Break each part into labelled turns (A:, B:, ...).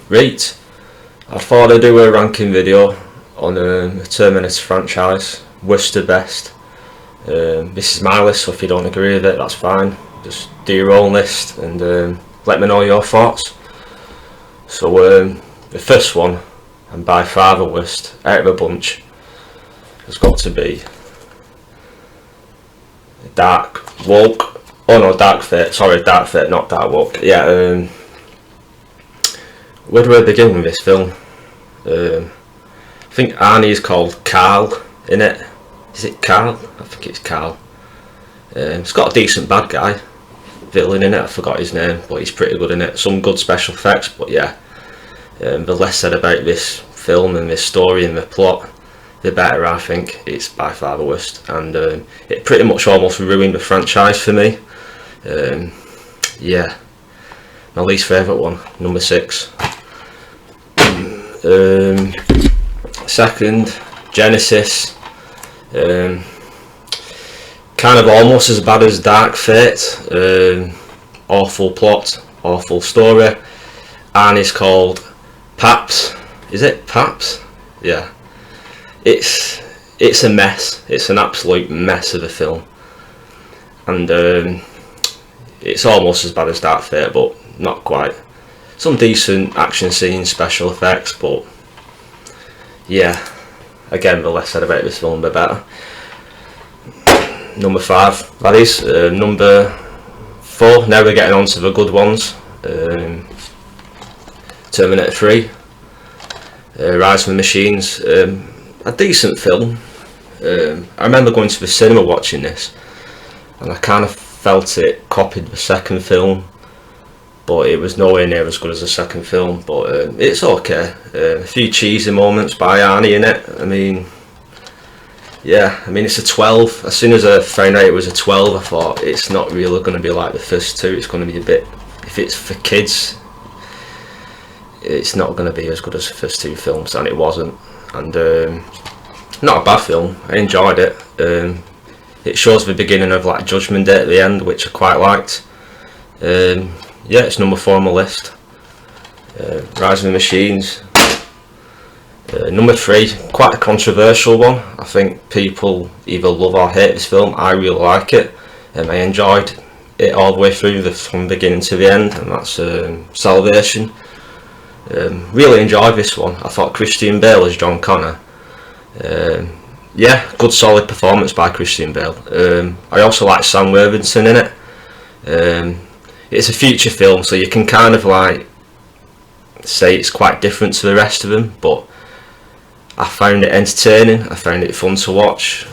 A: Right, I thought I'd do a ranking video on the Terminator franchise, worst to best. This is my list, so if you don't agree with it, that's fine. Just do your own list and let me know your thoughts. So the first one, and by far the worst out of a bunch, has got to be Dark Woke. Oh no, Dark Fate. Sorry, Dark Fate, not Dark Woke. Yeah. Where do I begin with this film? I think Arnie's called Carl in it. Is it Carl? I think it's Carl. It's got a decent bad guy villain in it. I forgot his name, but he's pretty good in it. Some good special effects, but yeah. The less said about this film and this story and the plot, the better. I think it's by far the worst, and it pretty much almost ruined the franchise for me. Yeah, my least favourite one, number 6. Second, Genesis. Kind of almost as bad as Dark Fate. Awful plot, awful story. And it's called Paps. Is it Paps? Yeah. It's a mess. It's an absolute mess of a film. And it's almost as bad as Dark Fate, but not quite. Some decent action scenes, special effects, but yeah, again, the less said about this film, the better. Number 5, that is. Number 4, now we're getting on to the good ones. Terminator 3, Rise of the Machines. A decent film. I remember going to the cinema watching this, and I kind of felt it copied the second film, but it was nowhere near as good as the second film. But it's okay. A few cheesy moments by Arnie in it. I mean, yeah, I mean, it's a 12. As soon as I found out it was a 12, I thought it's not really going to be like the first two. It's going to be a bit, if it's for kids, it's not going to be as good as the first two films, and it wasn't. And not a bad film. I enjoyed it. It shows the beginning of like Judgment Day at the end, which I quite liked. Yeah, it's number 4 on my list. Rise of the Machines. Number 3, quite a controversial one. I think people either love or hate this film. I really like it, and I enjoyed it all the way through, from beginning to the end, and that's Salvation. Really enjoyed this one. I thought Christian Bale as John Connor. Yeah, good solid performance by Christian Bale. I also like Sam Worthington in it. It's a feature film, so you can kind of like say it's quite different to the rest of them, but I found it entertaining. I found it fun to watch.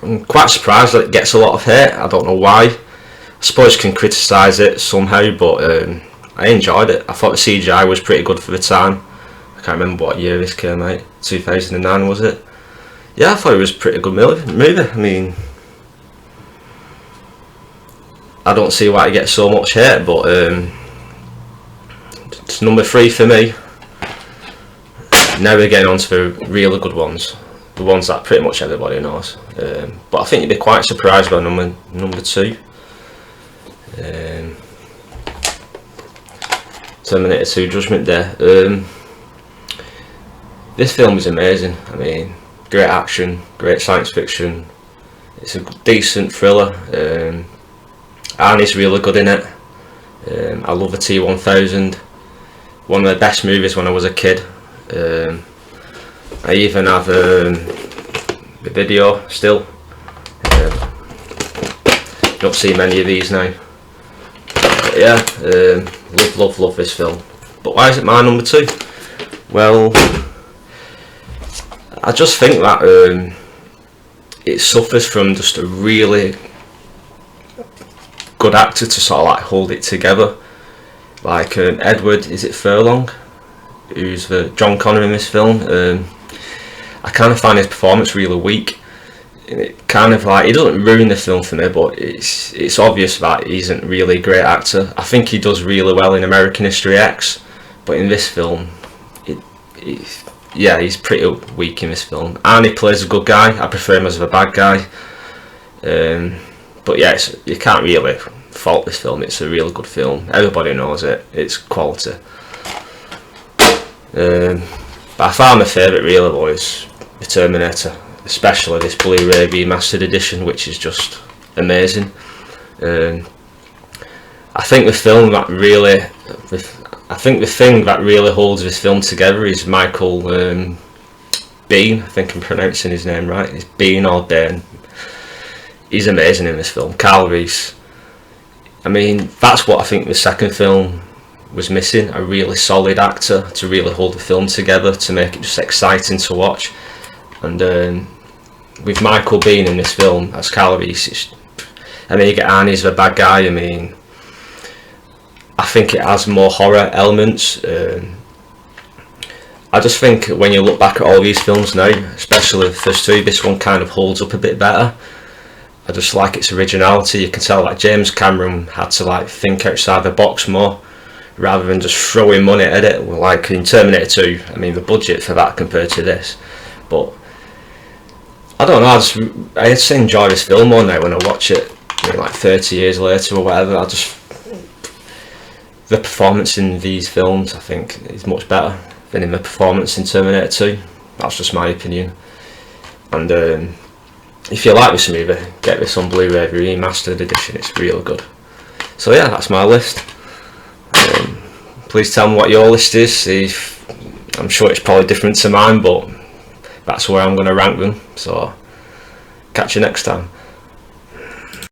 A: I'm quite surprised that it gets a lot of hate. I don't know why. I suppose you can criticise it somehow, but I enjoyed it. I thought the CGI was pretty good for the time. I can't remember what year this came out. 2009 was it? Yeah, I thought it was a pretty good movie. I mean, I don't see why it gets so much hate, but it's number 3 for me. Now we're getting on to the really good ones, the ones that pretty much everybody knows. But I think you'd be quite surprised by number 2. Terminator 2 Judgment Day. This film is amazing. I mean, great action, great science fiction. It's a decent thriller. Arnie's really good in it. I love the T-1000. One of the best movies when I was a kid. I even have the video still. Don't see many of these now. But yeah, love this film. But why is it my number 2? Well, I just think that it suffers from just a really good actor to sort of like hold it together. Like Edward, is it Furlong, who's the John Connor in this film. I kind of find his performance really weak. It kind of like, he doesn't ruin the film for me, but it's obvious that he isn't really a great actor. I think he does really well in American History X, but in this film, yeah, he's pretty weak in this film. Arnie plays a good guy. I prefer him as a bad guy. But yeah, you can't really fault this film. It's a real good film. Everybody knows it. It's quality. By far my favourite really was the Terminator, especially this Blu-ray remastered edition, which is just amazing. I think the thing that really holds this film together is Michael Biehn. I think I'm pronouncing his name right. It's Biehn or Bain. He's amazing in this film. Carl Reese. I mean, that's what I think the second film was missing. A really solid actor to really hold the film together, to make it just exciting to watch. And with Michael Biehn in this film as Carl Reese, you get Arnie as the bad guy. I mean, I think it has more horror elements. I just think when you look back at all these films now, especially the first two, this one kind of holds up a bit better. I just like its originality. You can tell like James Cameron had to like think outside the box more, rather than just throwing money at it. Like in Terminator 2, I mean, the budget for that compared to this. But I don't know, I just enjoy this film more now when I watch it, like 30 years later or whatever. The performance in these films, I think, is much better than in the performance in Terminator 2. That's just my opinion. And if you like this movie, get this on Blu-ray remastered edition. It's really good. So yeah, that's my list. Please tell me what your list is. I'm sure it's probably different to mine, but that's where I'm going to rank them. So catch you next time.